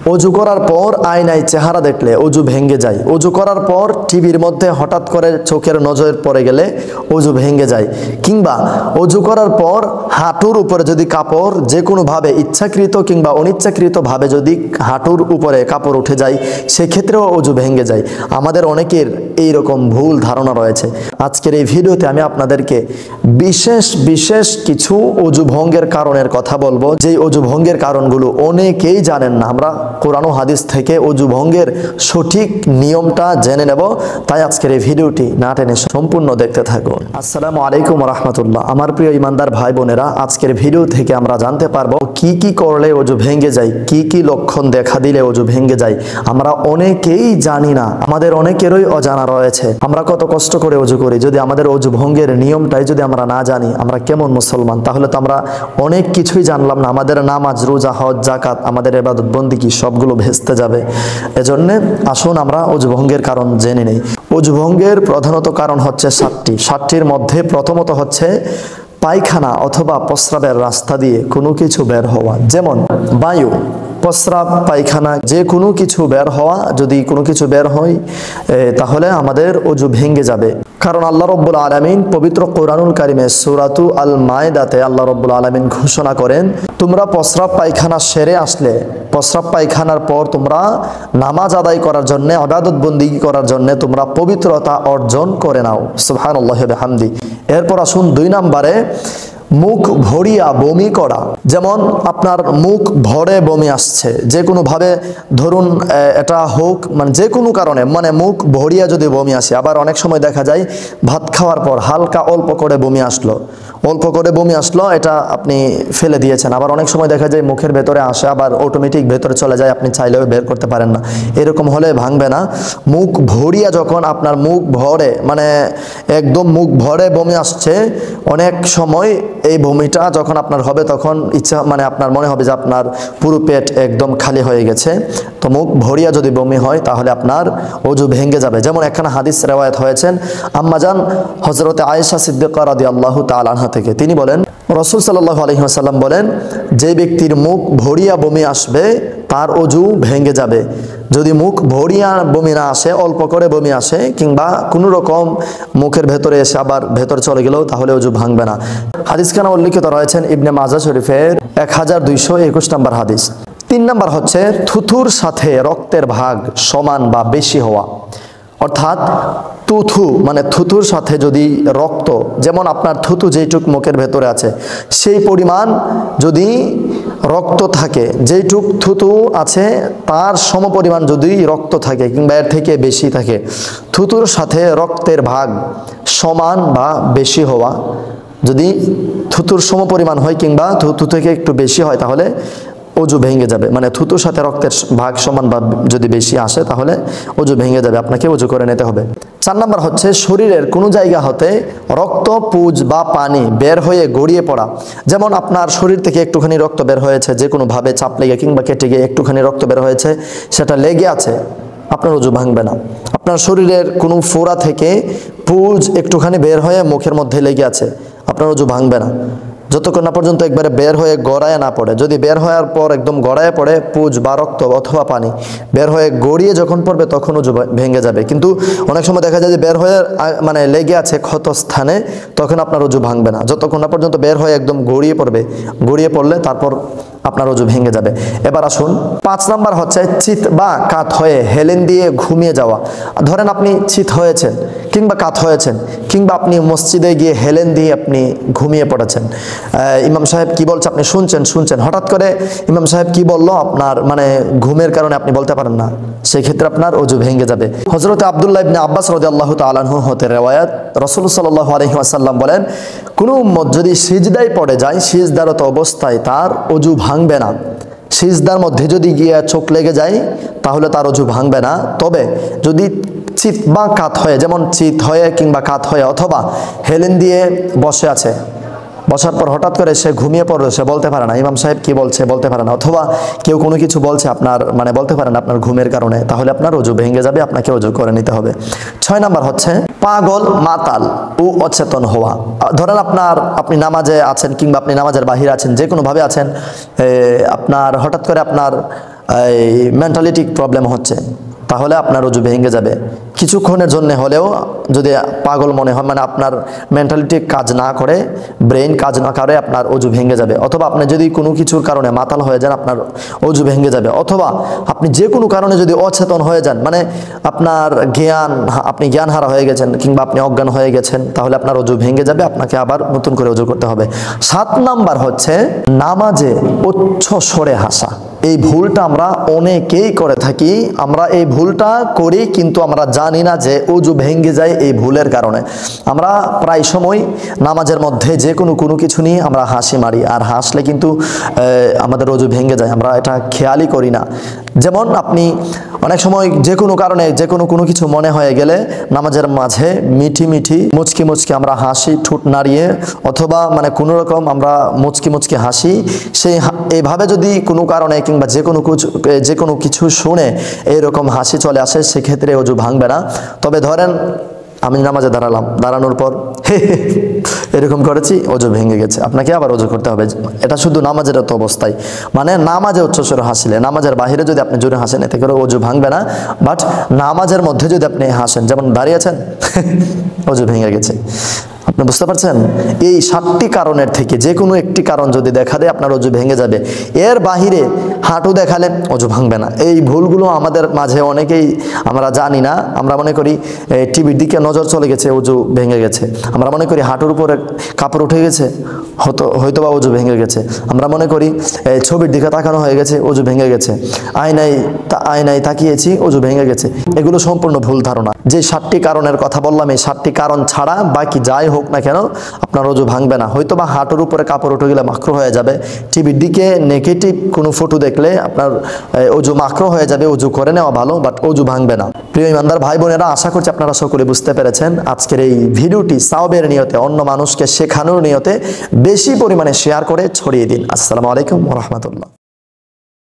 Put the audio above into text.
অজু করার পর আয়নায় চেহারা দেখলে অজু ভেঙে যায়। অজু করার পর টিভির মধ্যে হঠাৎ করে চোখের নজর পড়ে গেলে অজু ভেঙে যায়। কিংবা অজু করার পর হাঁটুর উপরে যদি কাপড় যে কোনোভাবে ইচ্ছাকৃত কিংবা অনিচ্ছাকৃতভাবে যদি হাঁটুর উপরে কাপড় উঠে যায়, সেক্ষেত্রেও অজু ভেঙে যায়। আমাদের অনেকের এইরকম ভুল ধারণা রয়েছে। আজকের এই ভিডিওতে আমি আপনাদেরকে বিশেষ কিছু অজু ভঙ্গের কারণের কথা বলবো, যেই অজু ভঙ্গের কারণগুলো অনেকেই জানেন না। আমরা কোরআন ও হাদিস থেকে অজু ভঙ্গের সঠিক নিয়মটা জেনে নেব, তাই আজকের এই ভিডিওটি না টেনে সম্পূর্ণ দেখতে থাকুন। আসসালামু আলাইকুম ওয়া রাহমাতুল্লাহ। আমার প্রিয় ইমানদার ভাই বোনেরা, আজকের ভিডিও থেকে আমরা জানতে পারবো কি করলে অজু ভেঙে যায়, কি লক্ষণ দেখা দিলে অজু ভেঙে যায়। আমরা অনেকেই জানি না, আমাদের অনেকেরই অজানা রয়েছে। আমরা কত কষ্ট করে অজু করি, যদি আমাদের অজু ভঙ্গের নিয়মটাই যদি আমরা না জানি, আমরা কেমন মুসলমান? তাহলে তো আমরা অনেক কিছুই জানলাম না। আমাদের নামাজ, রোজা, হজ, যাকাত, আমাদের ইবাদত বন্দেগী সবগুলো ভেস্তে যাবে। এজন্য আসুন আমরা অজু ভঙ্গের কারণ জেনে নেই। অজু ভঙ্গের প্রধানত কারণ হচ্ছে 7টির মধ্যে প্রথমত হচ্ছে পায়খানা অথবা প্রস্রাবের রাস্তা দিয়ে কোনো কিছু বের হওয়া, যেমন বায়ু, প্রস্রাব, পায়খানা, যে কোনো কিছু বের হওয়া। যদি কোনো কিছু বের হয় তাহলে আমাদের অজু ভেঙে যাবে। কারণ আল্লাহ রাব্বুল আলামিন পবিত্র কোরআনুল কারিমে সূরাতু আল মায়েদাতে আল্লাহ রাব্বুল আলামিন ঘোষণা করেন, তোমরা প্রস্রাব পায়খানা সেরে আসলে, প্রস্রাব পায়খানার পর তোমরা নামাজ আদায় করার জন্য, ইবাদত বন্দেগী করার জন্য তোমরা পবিত্রতা অর্জন করে নাও। সুবহানাল্লাহি ওয়া বিহামদি। এরপর আসুন 2 নম্বরে মুখ ভরিয়া বমি করা। যেমন আপনার মুখ ভরে বমি আসছে, যে কোনোভাবে ধরুন এটা হোক, মানে যে কোনো কারণে, মানে মুখ ভরিয়া যদি বমি আসে। আবার অনেক সময় দেখা যায় ভাত খাওয়ার পর হালকা অল্প করে বমি আসলো, এটা আপনি ফেলে দিয়েছেন। আবার অনেক সময় দেখা যায় মুখের ভেতরে আসে, আবার অটোমেটিক ভেতরে চলে যায়, আপনি চাইলেও বের করতে পারেন না। এরকম হলে ভাঙবে না। মুখ ভরিয়া, যখন আপনার মুখ ভরে, মানে একদম মুখ ভরে বমি আসছে, অনেক সময় এই বমিটা যখন আপনার হবে তখন মানে আপনার মনে হবে যে আপনার পুরো পেট একদম খালি হয়ে গেছে। তো মুখ ভরিয়া যদি বমি হয় তাহলে আপনার অজু ভেঙে যাবে। যেমন একখানা হাদিস রিওয়ায়াত হয়েছেন আম্মাজান হযরতে আয়েশা সিদ্দিকা রাদিয়াল্লাহু তাআলা আনহা থেকে। তিনি বলেন, রাসূল সাল্লাল্লাহু আলাইহি ওয়াসাল্লাম বলেন, যে ব্যক্তির মুখ ভরিয়া বমি আসবে তার অজু ভেঙে যাবে। যদি মুখ ভরিয়া বমি না আসে, অল্প করে বমি আসে, কিংবা কোনো রকম মুখের ভেতরে এসে আবার ভেতর চলে গেলেও তাহলে অজু ভাঙবে না। হাদিসখানা উল্লিখিত রয়েছেন ইবনে মাজাহ শরীফের 1221 নম্বর হাদিস। 3 নম্বর হচ্ছে থুথুর সাথে রক্তের ভাগ সমান বা বেশি হওয়া। অর্থাৎ মানে থুথুর সাথে যদি রক্ত, যেমন আপনার থুথু যেইটুক মুখের ভেতরে আছে সেই পরিমাণ যদি রক্ত থাকে, যেইটুক থুথু আছে তার সমপরিমাণ যদি রক্ত থাকে কিংবা এর থেকে বেশি থাকে, থুথুর সাথে রক্তের ভাগ সমান বা বেশি হওয়া, যদি থুতুর সমপরিমাণ হয় কিংবা থুতু থেকে একটু বেশি হয় তাহলে অজু ভেঙে যাবে। মানে থুতুর সাথে রক্তের ভাগ সমান বা যদি বেশি আসে তাহলে অজু ভেঙে যাবে, আপনাকে অজু করে নিতে হবে। 4 নম্বর হচ্ছে শরীরের কোনো জায়গা হতে রক্ত, পুজ বা পানি বের হয়ে গড়িয়ে পড়া। যেমন আপনার শরীর থেকে একটুখানি রক্ত বের হয়েছে, যে কোনোভাবে চাপ লেগে কিংবা কেটে গিয়ে একটুখানি রক্ত বের হয়েছে, সেটা লেগে আছে, আপনার অজু ভাঙবে না। আপনার শরীরের কোনো ফোড়া থেকে পুজ একটুখানি বের হয়ে মুখের মধ্যে লেগে আছে, আপনার অজু ভাঙবে না, যতক্ষণ না পর্যন্ত একবারে বের হয়ে গড়ায় না পড়ে। যদি বের হওয়ার পর একদম গড়ায় পড়ে পুজ বা রক্ত অথবা পানি বের হয়ে গড়িয়ে যখন পড়বে তখন অজু ভেঙে যাবে। কিন্তু অনেক সময় দেখা যায় যে বের হয়ে মানে লেগে আছে ক্ষত স্থানে, তখন আপনার অজু ভাঙবে না, যতক্ষণ না পর্যন্ত বের হয়ে একদম গড়িয়ে পড়বে। গড়িয়ে পড়লে তারপর আপনার অজু ভেঙে যাবে। এবার আসুন 5 নম্বর হচ্ছে চিত বা কাত হয়ে হেলেন দিয়ে ঘুমিয়ে যাওয়া। ধরেন আপনি চিত হয়েছেন কিংবা কাত হয়েছেন, কিংবা আপনি মসজিদে গিয়ে হেলেন দিয়ে আপনি ঘুমিয়ে পড়েছেন। ইমাম সাহেব কি বলছে আপনি শুনছেন, হঠাৎ করে ইমাম সাহেব কি বললো, আপনার মানে ঘুমের কারণে আপনি বলতে পারেন না, সেই ক্ষেত্রে আপনার অজু ভেঙে যাবে। হযরত আব্দুল্লাহ ইবনে আব্বাস রাদিয়াল্লাহু তাআলা আনহু হতে রিওয়ায়াত, রাসূল সাল্লাল্লাহু আলাইহি ওয়াসাল্লাম বলেন, কোনো উম্মত যদি সিজদায় পড়ে যায়, সিজদারত অবস্থায় তার অজু ভাঙবে না। সিজদার মধ্যে যদি গিয়ে চোখ লেগে যায় তাহলে তার অজু ভাঙবে না। তবে যদি চিত বা কাত হয়ে, যেমন চিত হয়ে কিংবা কাত হয়ে অথবা হেলেন দিয়ে বসে আছে, বসার পর হঠাৎ করে সে ঘুমিয়ে পড়লো, সে বলতে পারে না ইমাম সাহেব কি বলছে, বলতে পারে না, অথবা কেউ কোনো কিছু বলছে আপনার মানে বলতে পারেন আপনার ঘুমের কারণে, তাহলে আপনার অজু ভেঙে যাবে, আপনাকে অজু করে নিতে হবে। 6 নম্বর হচ্ছে পাগল, মাতাল ও অচেতন হওয়া। ধরেন আপনি নামাজে আছেন কিংবা আপনি নামাজের বাহিরে আছেন, যে কোনোভাবে আছেন, আপনার হঠাৎ করে আপনার এই মেন্টালিটি প্রবলেম হচ্ছে, তাহলে আপনার অজু ভেঙে যাবে। কিছুক্ষণের জন্য হলেও যদি পাগল মনে হয়, মানে আপনার মেন্টালিটি কাজ না করে, ব্রেন কাজ না করে, আপনার অজু ভেঙে যাবে। অথবা আপনি যদি কোনো কিছুর কারণে মাতাল হয়ে যান, আপনার অজু ভেঙে যাবে। অথবা আপনি যে কোনো কারণে যদি অচেতন হয়ে যান, মানে আপনার আপনি জ্ঞান হারা হয়ে গেছেন কিংবা আপনি অজ্ঞান হয়ে গেছেন, তাহলে আপনার অজু ভেঙে যাবে, আপনাকে আবার নতুন করে অজু করতে হবে। 7 নাম্বার হচ্ছে নামাজে উচ্চ স্বরে হাসা। এই ভুলটা আমরা অনেকেই করে থাকি। আমরা এই ভুলটা করি কিন্তু আমরা জানি না যে অজু ভেঙে যায় এই ভুলের কারণে। আমরা প্রায় সময় নামাজের মধ্যে যে কোনো কিছু নিয়ে আমরা হাসি মারি, আর হাসলে কিন্তু আমাদের অজু ভেঙে যায়, আমরা এটা খেয়ালই করি না। যেমন আপনি অনেক সময় যে কোনো কারণে যে কোনো কিছু মনে হয়ে গেলে নামাজের মাঝে মিঠি মুচকি আমরা হাসি, ঠোঁট নাড়িয়ে, অথবা মানে কোনো রকম আমরা মুচকি হাসি। এইভাবে যদি কোনো কারণে কিংবা যে কোনো কিছু শুনে এইরকম হাসি চলে আসে, সেক্ষেত্রে অজু ভাঙবে না। তবে ধরেন আমি নামাজে দাঁড়ানোর পর এরকম করেছি, অজু ভেঙে গেছে, আপনাকে আবার অজু করতে হবে। এটা শুধু নামাজের তো অবস্থায়, মানে নামাজে উচ্চস্বরে হাসিলে, নামাজের বাহিরে যদি আপনি জোরে হাসেন, এতে করে অজু ভাঙবে না। বাট নামাজের মধ্যে যদি আপনি হাসেন, যেমন দাঁড়িয়েছেন, অজু ভেঙে গেছে। আপনি বুঝতে পারছেন? এই 7টি কারণের থেকে যে কোনো একটি কারণ যদি দেখা দেয়, আপনার অজু ভেঙে যাবে। এর বাহিরে হাঁটু দেখালে অজু ভাঙবে না। এই ভুলগুলো আমাদের মাঝে অনেকেই আমরা জানি না। আমরা মনে করি টিভির দিকে নজর চলে গেছে, অজু ভেঙে গেছে। আমরা মনে করি হাঁটুর উপরে কাপড় উঠে গেছে, হয়তোবা অজু ভেঙে গেছে। আমরা মনে করি ছবির দিকে তাকানো হয়ে গেছে, অজু ভেঙে গেছে। আয়নায় তাকিয়েছি, অজু ভেঙে গেছে। এগুলো সম্পূর্ণ ভুল ধারণা। যে 7টি কারণের কথা বললাম, এই 7টি কারণ ছাড়া বাকি যাই হোক না কেন, আপনার অজু ভাঙবে না। হয়তোবা হাঁটুর উপরে কাপড় উঠে গেলে মাকরু হয়ে যাবে। টিভির দিকে নেগেটিভ কোনো ফটো দেখলে আপনার অজু মাকরু হয়ে যাবে, অজু করে নেওয়া ভালো, বাট অজু ভাঙবে না। প্রিয় ইমানদার ভাই বোনেরা, আশা করছি আপনারা সকলে বুঝতে পেরেছেন। আজকের এই ভিডিওটি সাওয়াবের নিয়তে, অন্য মানুষকে শেখানোর নিয়তে বেশি পরিমাণে শেয়ার করে ছড়িয়ে দিন। আসসালামু আলাইকুম ওয়া রাহমাতুল্লাহ।